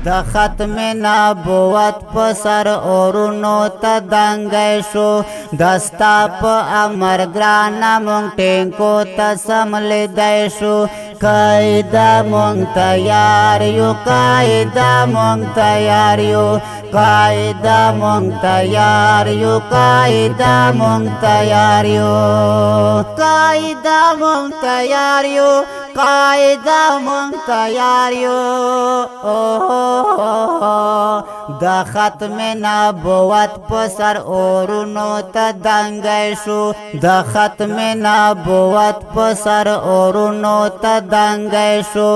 د ختم نبوت په سر اورونو ته دنګی شو دستا په امر ګرانه مونږ ټینکو ته سملیدی شو قاعده مونږ تیار یو قاعده مونږ تیار یو قاعده مونږ تیار یو قاعده مونږ تیار یو قاعده مونږ تیار یو قاعده مونږ تیار یو د ختم نبوت په سر اورونو ته دنګی شو د ختم نبوت په سر اورونو ته دنګی شو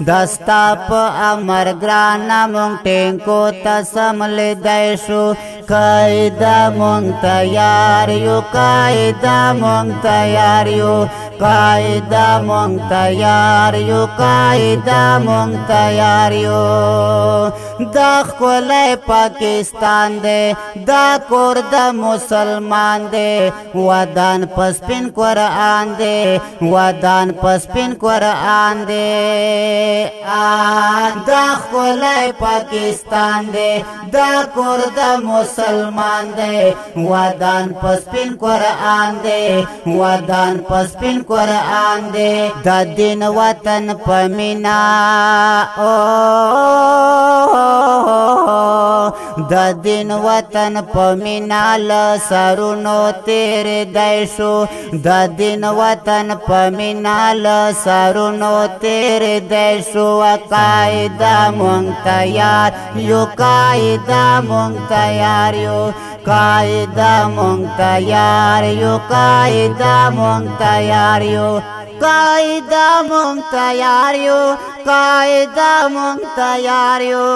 دستا په امر ګرانه مونږ ټینکو ته سملیدی شو قاعده مونږ تیار یو قاعده مونږ تیار یو قاعده مونږ تیار یو قاعده مونږ تیار یو دا ښکلی پاکستان دی دا کور د مسلمان دی ودان په سپین قرآن دی ودان په سپین قرآن دی دا ښکلی پاکستان دی دا کور د مسلمان دی ودان په سپین قرآن دی ودان په سپین قرآن دی د دین وطن په مینا د دین وطن په مینا له سرونو تېرېدی شو د دین وطن په مینا له سرونو تېرېدی شو قاعده مونږ تیار یو قاعده مونږ تیار یو قاعده مونږ تیار یو قاعده مونږ تیار یو قاعده مونږ تیار یو قاعده مونږ تیار یو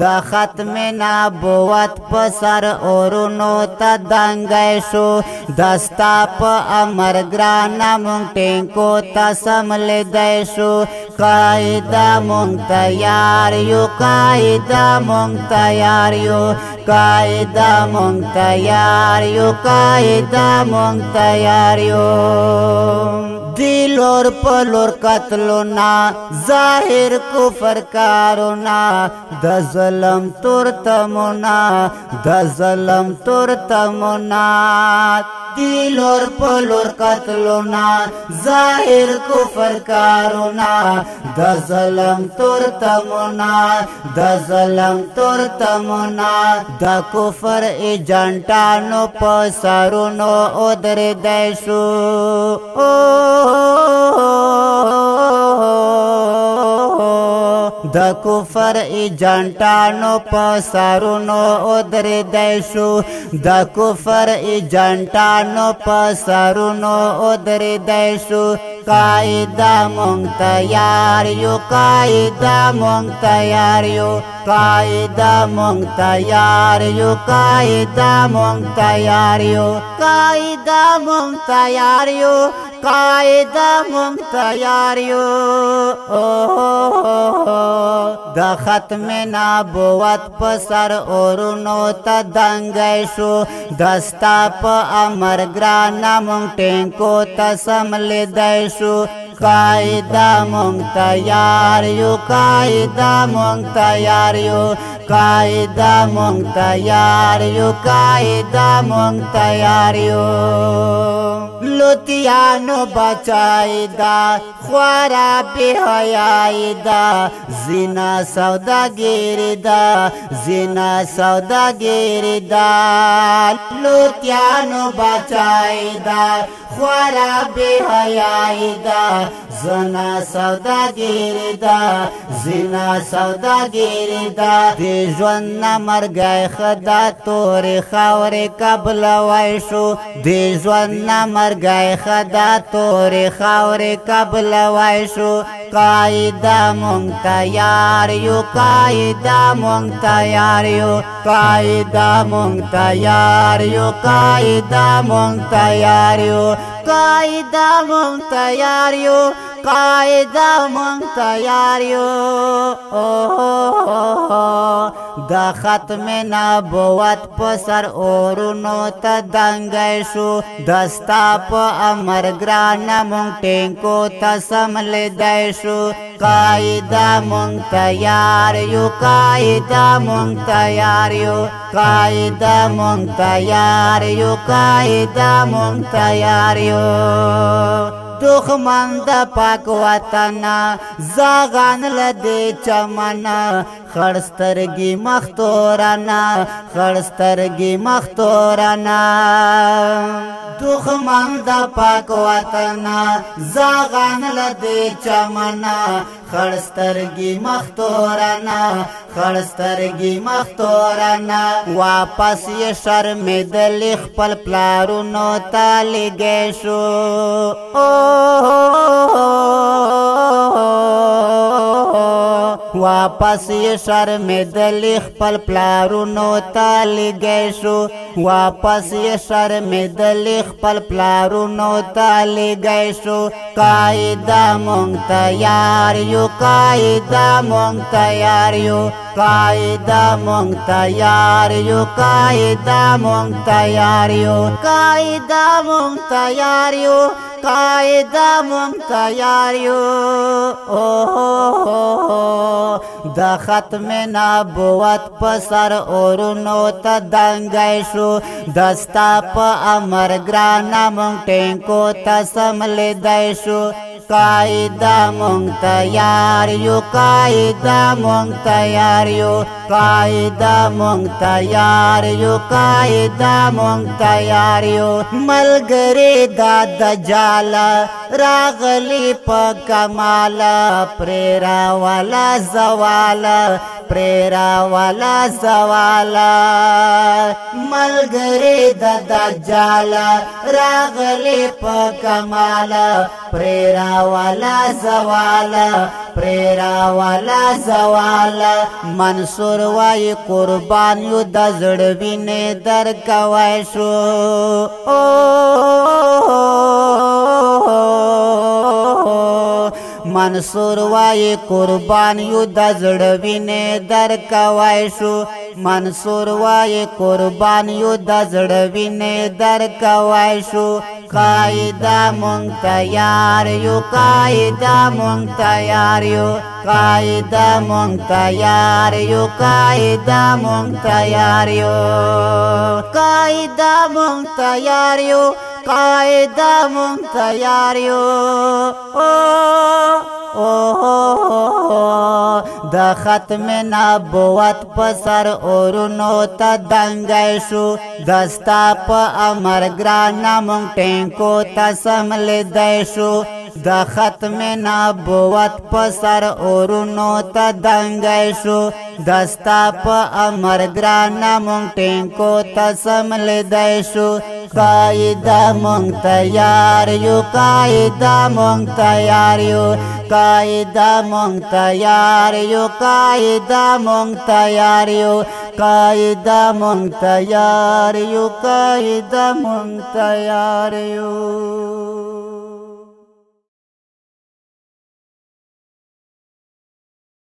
د ختم نبوت په سر اورونو ته دنګی شو دستا په امر ګرانه مونږ ټینکو ته سملیدی شو قاعده مونږ تیار یو قاعده مونږ تیار یو قاعده مونږ تیار یو قاعده مونږ تیار یو دی لور په لور قتلونا ظاهر کفر کارونا د ظلم تورتمونا د ظلم تورتمونا دی لور په لور قتلونا ظاهر کفر کارونا د ظلم تورتمونا د ظلم تورتمونا د کفر ایجنټانو په سرونو ودرېدی شو د کفر ایجنټانو په سرونو ودرېدی شو د کفر ایجنټانو په سرونو ودرېدی شو قاعده مونږ تیار یو قاعده مونږ تیار یو قاعده مونږ تیار یو قاعده مونږ تیار یو قاعده مونږ تیار یو قاعده مونږ تیار یو د ختم نبوت په سر اورونو ته دنګی شو دستا په امر ګرانه مونږ ټینکو ته سملیدی شو قاعده مونږ تیار یو قاعده مونږ تیار یو قاعده مونږ تیار یو قاعده مونږ تیار یو لوتیانو بچای دا خوارا بی حیائی دا زنا سوداگیری دا زنا سوداگیری دا لوتیانو بچای دا خوارا بی حیائی دا زنا سوداگیری دا زنا سوداگیری دا دی ژوند نه مرګی خدا تورې خاورې قبلوی شو دی ژوند نه مرګی خدا تورې خاورې قبلوی شو قاعده مونږ تیار یو قاعده مونږ تیار یو قاعده مونږ تیار یو قاعده مونږ تیار یو قاعده مونږ تیار یو قاعده مونږ تیار یو د ختم نبوت په سر اورونو ته دنګی شو دستا په امر ګرانه مونږ ټینګو ته سملیدی شو قاعده مونږ تیار یو قاعده مونږ تیار یو قاعده مونږ تیار یو قاعده مونږ تیار یو دښمن د پاک وطن زاغان لدې چمن خړ سترګې مختورنا خړ سترګې مختورنا دښمن د پاک وطن زاغان لدې چمن خړ سترګې مختورنا خړ سترګې مختورنا واپس یې شرمېدلې خپل پلارونو ته لګی شو واپس یې شرمېدلې خپل پلارونو ته لګی شو واپس یې شرمېدلې خپل پلارونو ته لګی شو قاعده مونږ تیار یو قاعده مونږ تیار یو قاعده مونږ تیار یو قاعده مونږ تیار یو قاعده مونږ تیار یو قاعده مونږ تیار یو د ختم نبوت په سر اورونو ته دنګی شو دستا په امر ګرانه مونږ ټینګو ته سملیدی شو قاعده مونږ تیار یو قاعده مونږ تیار یو قاعده مونږ تیار یو قاعده مونږ تیار یو ملګری دا دجال راغلی په کمال پریرا والا زوال پریرا والا زوال ملګری دا دجال راغلی په کمال پریرا والا زوال پریرا والا زوال منصور وای قربان یو د زړه وینې درکوای شو منصور وای قربان یو د زړه وینې درکوای شو منصور وای قربان یو د زړه وینې درکوای شو قاعده مونږ تیار یو قاعده مونږ تیار یو قاعده مونږ تیار یو قاعده مونږ تیار یو قاعده مونږ تیار یو قاعده مونږ تیار یو د ختم نبوت په سر اورونو ته دنګی شو دستا په امر ګرانه مونږ ټینګو ته سملیدی شو د ختم نبوت په سر اورونو ته دنګی شو دستا په امر ګرانه مونږ ټینګو ته سملیدی شو قاعده مونږ تیار یو قاعده مونږ تیار یو قاعده مونږ تیار یو قاعده مونږ تیار یو قاعده مونږ تیار یو قاعده مونږ تیار یو